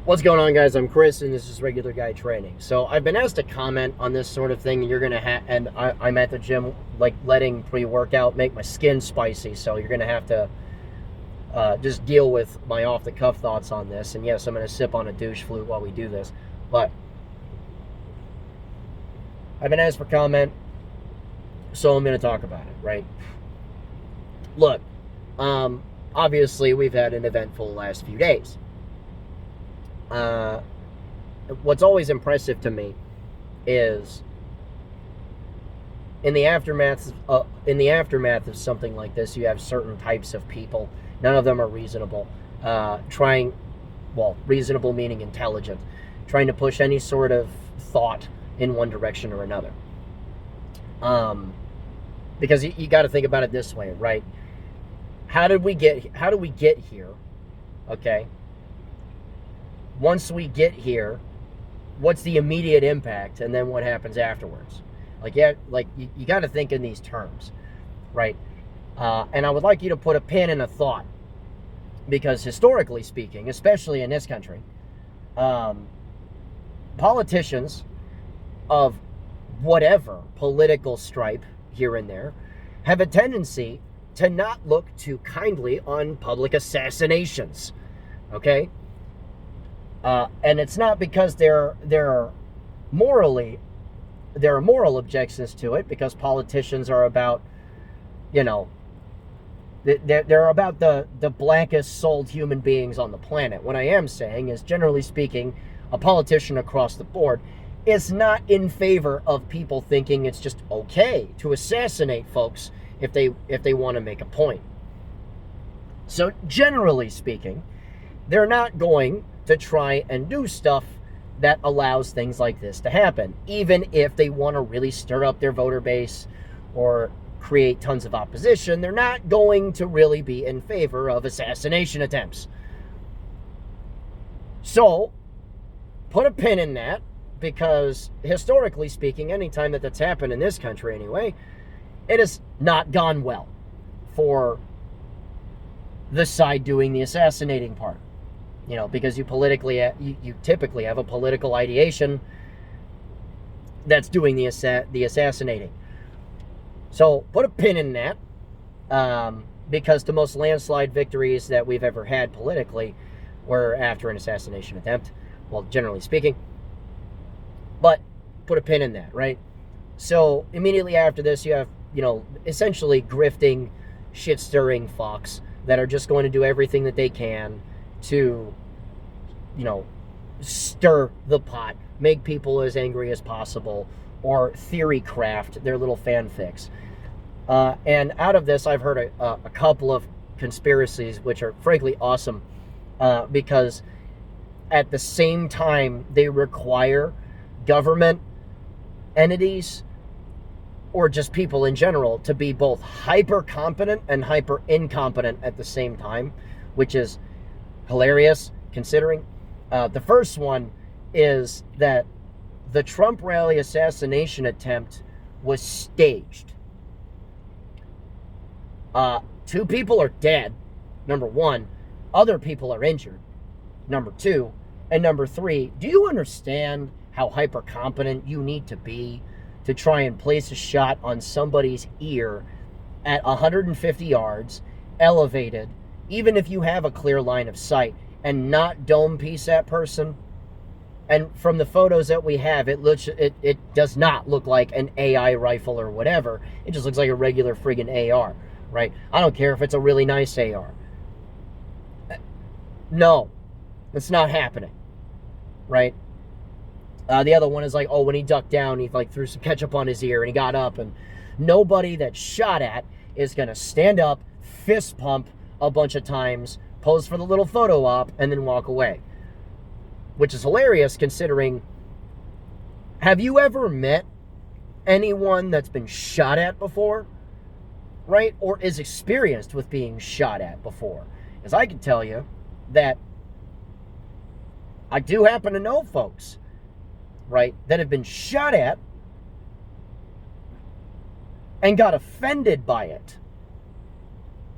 What's going on, guys? I'm Chris, and this is Regular Guy Training. So I've been asked to comment on this sort of thing, and you're gonna have, and I'm at the gym, like letting pre-workout make my skin spicy. So you're gonna have to just deal with my off-the-cuff thoughts on this. And yes, I'm gonna sip on a douche flute while we do this. But I've been asked for comment, so I'm gonna talk about it. Right? Look, obviously we've had an eventful last few days. What's always impressive to me is in the aftermath of something like this, you have certain types of people. None of them are reasonable. Reasonable meaning intelligent, trying to push any sort of thought in one direction or another. Because you got to think about it this way, right? How do we get here? Okay. Once we get here, what's the immediate impact, and then what happens afterwards? You got to think in these terms, right? And I would like you to put a pin in a thought, because historically speaking, especially in this country, politicians of whatever political stripe here and there have a tendency to not look too kindly on public assassinations, okay? And it's not because there are moral objections to it, because politicians are about, they're about the blackest souled human beings on the planet. What I am saying is, generally speaking, a politician across the board is not in favor of people thinking it's just okay to assassinate folks if they want to make a point. So generally speaking, they're not going to try and do stuff that allows things like this to happen, even if they want to really stir up their voter base or create tons of opposition. They're not going to really be in favor of assassination attempts. So put a pin in that, because historically speaking, anytime that's happened in this country anyway, it has not gone well for the side doing the assassinating part. Because you typically have a political ideation that's doing the assassinating. So put a pin in that, because the most landslide victories that we've ever had politically were after an assassination attempt. Well, generally speaking. But put a pin in that, right? So immediately after this, you have, essentially grifting, shit-stirring fucks that are just going to do everything that they can to, stir the pot, make people as angry as possible, or theory craft their little fanfics. And out of this, I've heard a couple of conspiracies, which are frankly awesome, because at the same time, they require government entities, or just people in general, to be both hyper competent and hyper incompetent at the same time, which is hilarious considering. The first one is that the Trump rally assassination attempt was staged. 2 people are dead, number 1. Other people are injured, number 2. And number 3, do you understand how hyper competent you need to be to try and place a shot on somebody's ear at 150 yards, elevated, even if you have a clear line of sight, and not dome piece that person? And from the photos that we have, it does not look like an AI rifle or whatever. It just looks like a regular friggin' AR, right? I don't care if it's a really nice AR. No, it's not happening, right? The other one is like, when he ducked down, he threw some ketchup on his ear and he got up, and nobody that's shot at is going to stand up, fist pump a bunch of times, pose for the little photo op, and then walk away. Which is hilarious considering, have you ever met anyone that's been shot at before? Right? Or is experienced with being shot at before? As I can tell you that I do happen to know folks, right, that have been shot at and got offended by it,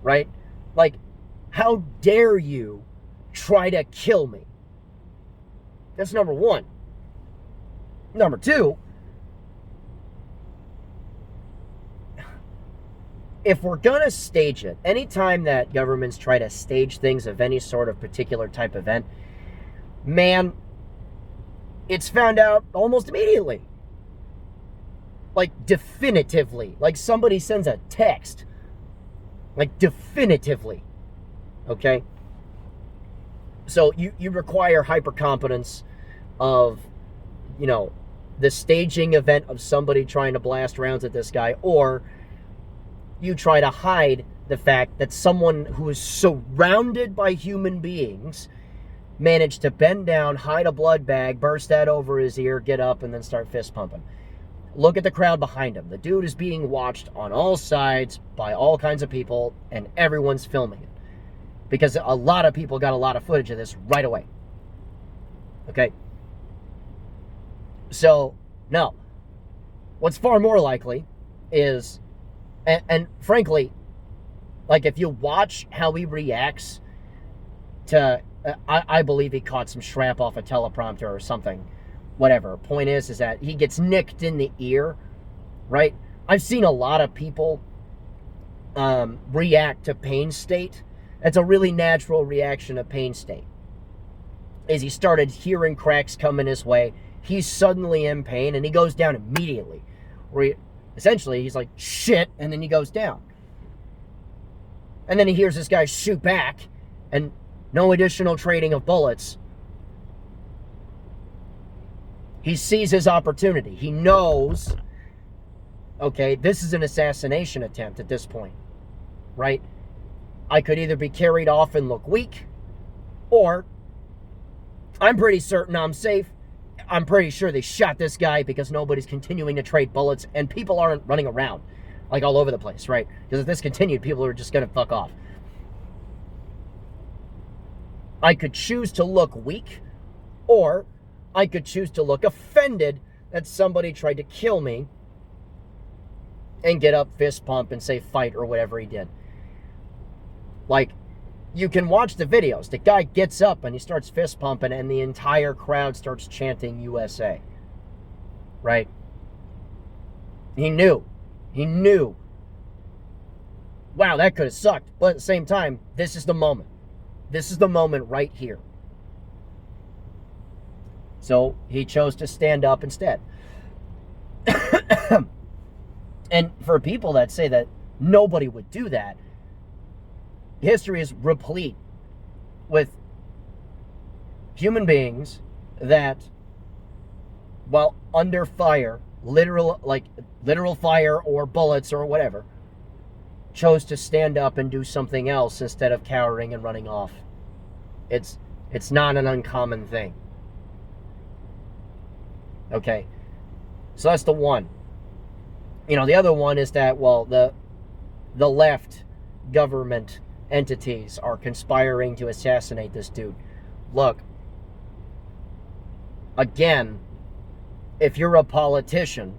right? Like, how dare you try to kill me? That's number one. Number two, if we're going to stage it, anytime that governments try to stage things of any sort of particular type event, man, it's found out almost immediately. Like, definitively. Like, somebody sends a text. Like, definitively. Okay? So, you require hypercompetence of, you know, the staging event of somebody trying to blast rounds at this guy, or you try to hide the fact that someone who is surrounded by human beings managed to bend down, hide a blood bag, burst that over his ear, get up, and then start fist pumping. Look at the crowd behind him. The dude is being watched on all sides by all kinds of people, and everyone's filming it. Because a lot of people got a lot of footage of this right away. Okay? So, no. What's far more likely is, and frankly, like, if you watch how he reacts to, I believe he caught some shrap off a teleprompter or something. Whatever. Point is that he gets nicked in the ear, right? I've seen a lot of people react to pain state. That's a really natural reaction to pain state. As he started hearing cracks coming his way, he's suddenly in pain, and he goes down immediately. Essentially, he's like, shit, and then he goes down. And then he hears this guy shoot back, and no additional trading of bullets. He sees his opportunity. He knows, okay, this is an assassination attempt at this point, right? I could either be carried off and look weak, or I'm pretty certain I'm safe. I'm pretty sure they shot this guy because nobody's continuing to trade bullets, and people aren't running around like all over the place, right? Because if this continued, people are just going to fuck off. I could choose to look weak, or I could choose to look offended that somebody tried to kill me and get up, fist pump, and say fight or whatever he did. Like, you can watch the videos. The guy gets up and he starts fist pumping, and the entire crowd starts chanting USA. Right? He knew. He knew. Wow, that could have sucked. But at the same time, this is the moment. This is the moment right here. So he chose to stand up instead. And for people that say that nobody would do that, history is replete with human beings that, while under fire, literal fire or bullets or whatever, chose to stand up and do something else instead of cowering and running off. It's not an uncommon thing. Okay, so that's the one. You know, the other one is that, well, the left government entities are conspiring to assassinate this dude. Look, again, if you're a politician,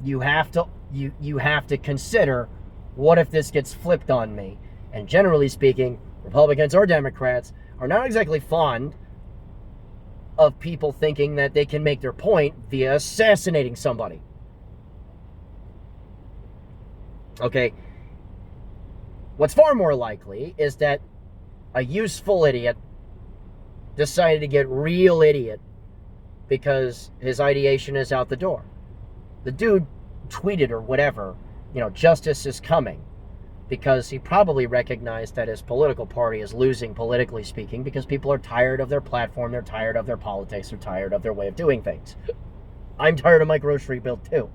you have to consider, what if this gets flipped on me? And generally speaking, Republicans or Democrats are not exactly fond of people thinking that they can make their point via assassinating somebody. Okay, what's far more likely is that a useful idiot decided to get real idiot because his ideation is out the door. The dude tweeted or whatever, you know, justice is coming, because he probably recognized that his political party is losing, politically speaking, because people are tired of their platform, they're tired of their politics, they're tired of their way of doing things. I'm tired of my grocery bill too.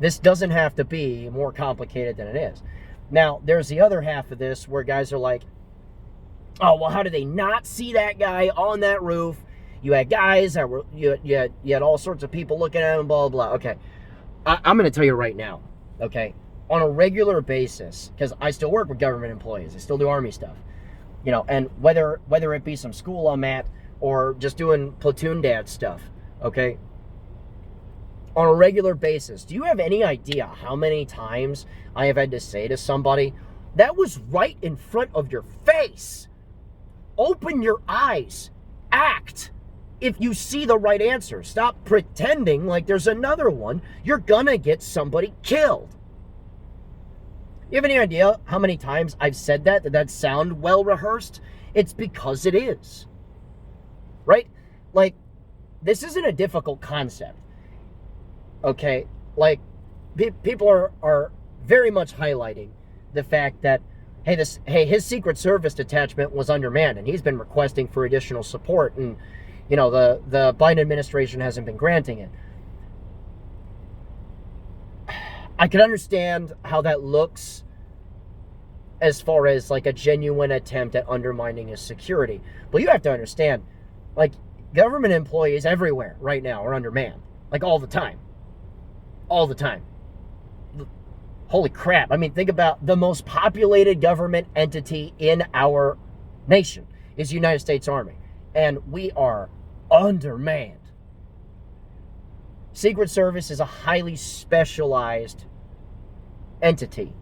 This doesn't have to be more complicated than it is. Now, there's the other half of this where guys are like, oh, well, how did they not see that guy on that roof? You had guys that were, you had all sorts of people looking at him, blah, blah, blah. Okay, I'm going to tell you right now, okay, on a regular basis, because I still work with government employees, I still do Army stuff, you know, and whether it be some school I'm at or just doing platoon dad stuff, okay, on a regular basis, do you have any idea how many times I have had to say to somebody, that was right in front of your face? open your eyes. Act if you see the right answer. Stop pretending like there's another one. You're gonna get somebody killed. You have any idea how many times I've said that? Did that sound well rehearsed? It's because it is. Right? Like, this isn't a difficult concept. Okay? Like, people are very much highlighting the fact that, hey, his Secret Service detachment was undermanned, and he's been requesting for additional support, and, you know, the Biden administration hasn't been granting it. I can understand how that looks as far as like a genuine attempt at undermining his security. But you have to understand, like, government employees everywhere right now are undermanned. Like, all the time. All the time. Holy crap. I mean, think about the most populated government entity in our nation is the United States Army. And we are undermanned. Secret Service is a highly specialized entity.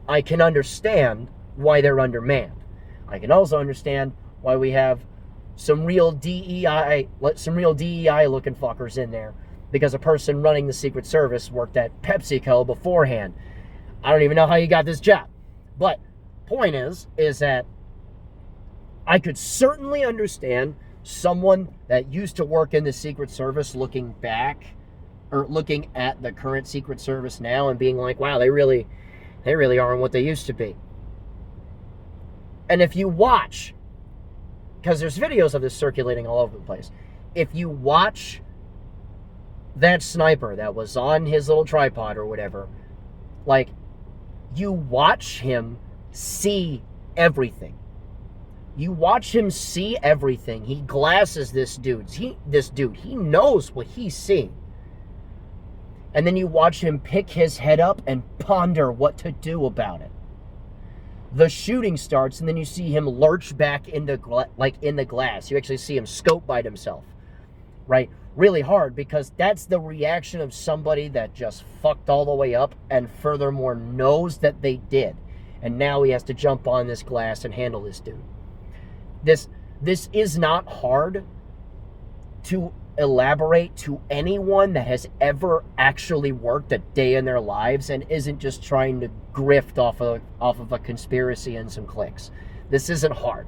I can understand why they're undermanned. I can also understand why we have some real DEI looking fuckers in there, because a person running the Secret Service worked at PepsiCo beforehand. I don't even know how you got this job. But point is that I could certainly understand someone that used to work in the Secret Service looking back, or looking at the current Secret Service now and being like, wow, they really aren't what they used to be. And if you watch, because there's videos of this circulating all over the place, if you watch that sniper that was on his little tripod or whatever, like, you watch him see everything. You watch him see everything. He glasses this dude. He knows what he's seeing. And then you watch him pick his head up and ponder what to do about it. The shooting starts, and then you see him lurch back into in the glass. You actually see him scope bite himself, right? Really hard, because that's the reaction of somebody that just fucked all the way up and furthermore knows that they did. And now he has to jump on this glass and handle this dude. This is not hard to elaborate to anyone that has ever actually worked a day in their lives and isn't just trying to grift off of a conspiracy and some clicks. This isn't hard.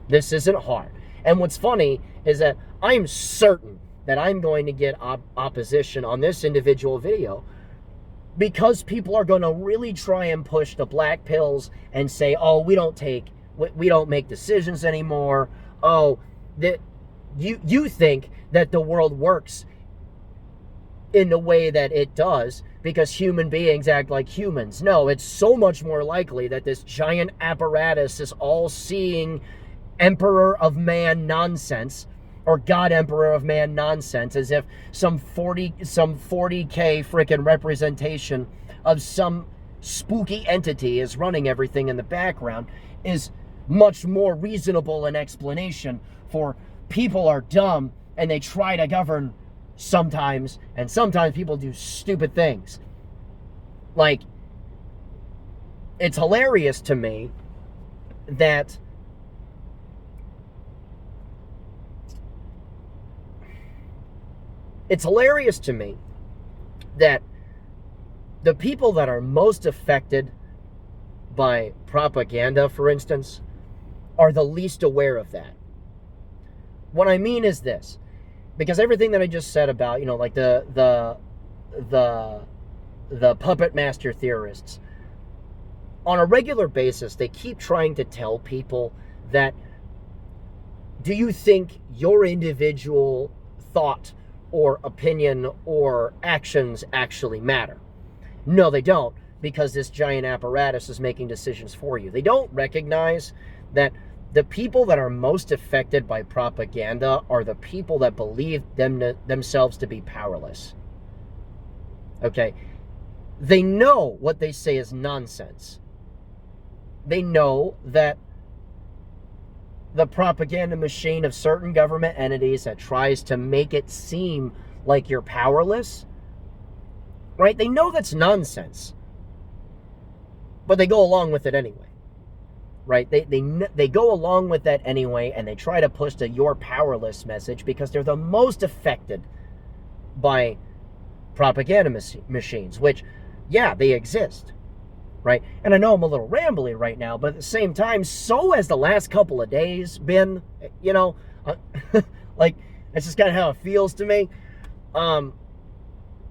This isn't hard. And what's funny is that I'm certain that I'm going to get opposition on this individual video, because people are going to really try and push the black pills and say, oh, we don't make decisions anymore. Oh, you think that the world works in the way that it does because human beings act like humans. No, it's so much more likely that this giant apparatus, this all-seeing emperor of man nonsense, or God emperor of man nonsense, as if some 40K freaking representation of some spooky entity is running everything in the background, is much more reasonable an explanation for people are dumb and they try to govern sometimes, and sometimes people do stupid things. Like, it's hilarious to me that the people that are most affected by propaganda, for instance, are the least aware of that. What I mean is this, because everything that I just said about, you know, like the puppet master theorists, on a regular basis, they keep trying to tell people that, do you think your individual thought or opinion or actions actually matter? No, they don't, because this giant apparatus is making decisions for you. They don't recognize that the people that are most affected by propaganda are the people that believe themselves to be powerless. Okay? They know what they say is nonsense. They know that the propaganda machine of certain government entities that tries to make it seem like you're powerless, right? They know that's nonsense, but they go along with it anyway. right? They go along with that anyway, and they try to push the "you're powerless" message because they're the most affected by propaganda machines, which, yeah, they exist, right? And I know I'm a little rambly right now, but at the same time, so has the last couple of days been, like, that's just kind of how it feels to me.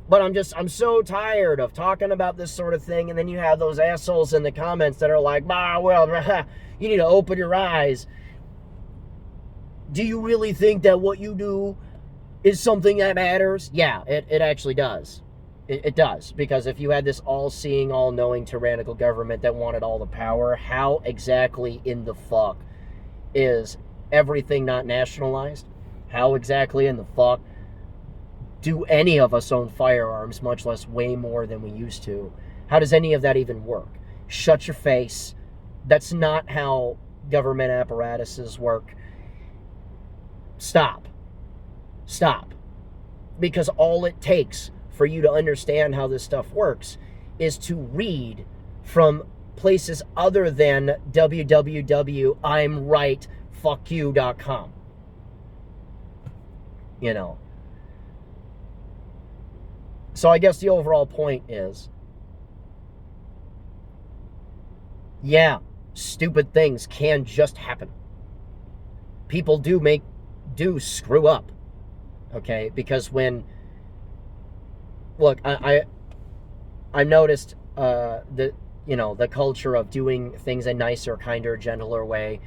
But I'm so tired of talking about this sort of thing, and then you have those assholes in the comments that are like, you need to open your eyes. Do you really think that what you do is something that matters? Yeah, it actually does. It does, because if you had this all-seeing, all-knowing tyrannical government that wanted all the power, how exactly in the fuck is everything not nationalized? How exactly in the fuck do any of us own firearms, much less way more than we used to? How does any of that even work? Shut your face. That's not how government apparatuses work. Stop. Because all it takes for you to understand how this stuff works is to read from places other than www.imrightfuckyou.com. So I guess the overall point is, yeah, stupid things can just happen. People do screw up, okay? Because when, look, I noticed the culture of doing things a nicer, kinder, gentler way,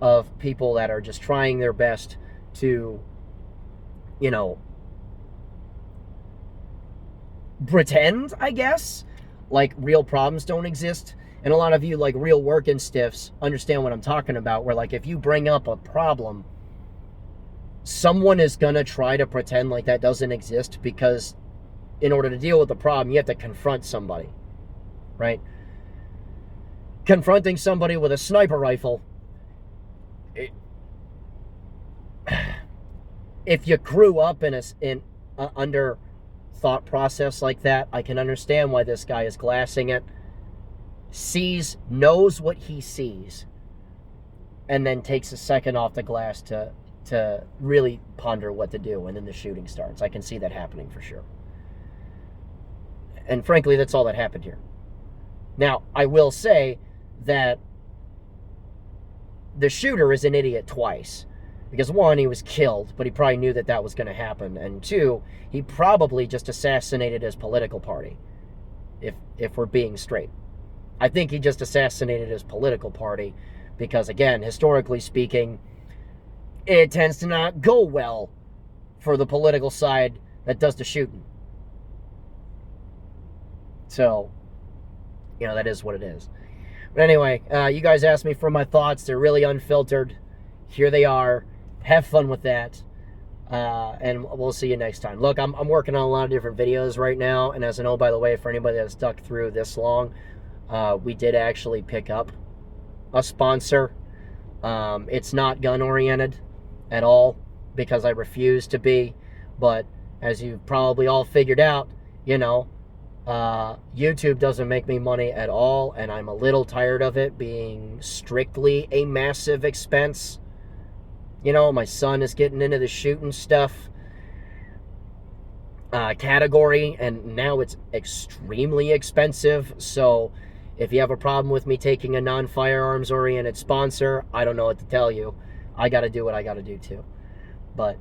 of people that are just trying their best to, pretend, I guess, like real problems don't exist. And a lot of you, like real working stiffs, understand what I'm talking about, where like if you bring up a problem, someone is gonna try to pretend like that doesn't exist, because in order to deal with the problem, you have to confront somebody, right? Confronting somebody with a sniper rifle, if you grew up under thought process like that, I can understand why this guy is glassing it. Knows what he sees, and then takes a second off the glass to really ponder what to do, and then the shooting starts. I can see that happening for sure. And frankly, that's all that happened here. Now, I will say that the shooter is an idiot twice. Because one, he was killed, but he probably knew that was going to happen. And two, he probably just assassinated his political party, if we're being straight. I think he just assassinated his political party because, again, historically speaking, it tends to not go well for the political side that does the shooting. So, that is what it is. But anyway, you guys asked me for my thoughts. They're really unfiltered. Here they are. Have fun with that. And we'll see you next time. Look, I'm working on a lot of different videos right now. And as I know, by the way, for anybody that's stuck through this long, we did actually pick up a sponsor. It's not gun-oriented at all, because I refuse to be. But as you've probably all figured out, YouTube doesn't make me money at all, and I'm a little tired of it being strictly a massive expense. My son is getting into the shooting stuff category, and now it's extremely expensive. So if you have a problem with me taking a non-firearms oriented sponsor, I don't know what to tell you. I got to do what I got to do too. But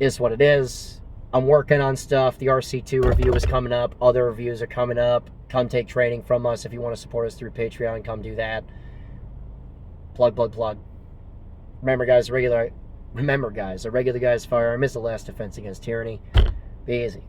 is what it is. I'm working on stuff. The RC2 review is coming up. Other reviews are coming up. Come take training from us. If you want to support us through Patreon, come do that. Plug. Remember, guys, a regular guy's firearm is the last defense against tyranny. Be easy.